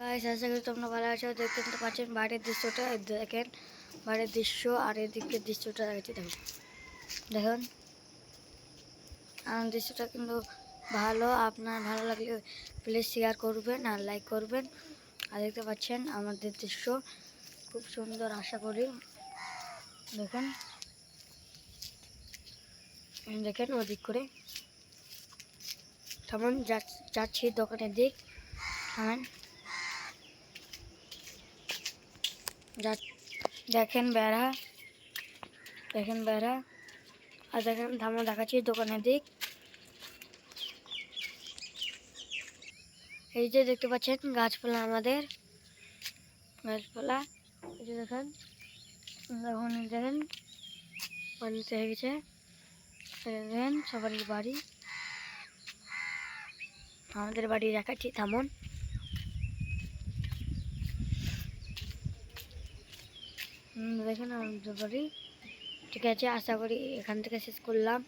Guys আশা করি তোমরা ভালো আছো। দেখতে তো পাচ্ছেন বাইরের দৃশ্যটা, দেখেন বাইরের দৃশ্য আর এদিকের দৃশ্যটা দেখাচ্ছি। দেখুন আমার দৃশ্যটা কিন্তু ভালো, আপনার ভালো লাগলে প্লিজ শেয়ার করবেন আর লাইক করবেন। আর দেখতে পাচ্ছেন আমাদের দৃশ্য খুব সুন্দর, আশা করি। দেখেন দেখেন ওদিক করে থামান, যাচ্ছি দোকানের দিক। থামেন, দেখেন বেড়া, দেখেন বেড়া, আর দেখেন থামো, দেখাচ্ছি দোকানের দিক। এই যে দেখতে পাচ্ছেন গাছপালা, আমাদের গাছপালা। এই যে দেখেন, এখন দেখেন পানিতে হয়ে গেছে। দেখেন সবারই বাড়ি, আমাদের বাড়ি দেখাচ্ছি, থামুন। দেখেন আমাদের বাড়ি। ঠিক আছে, আশা করি এখান থেকে শেষ করলাম।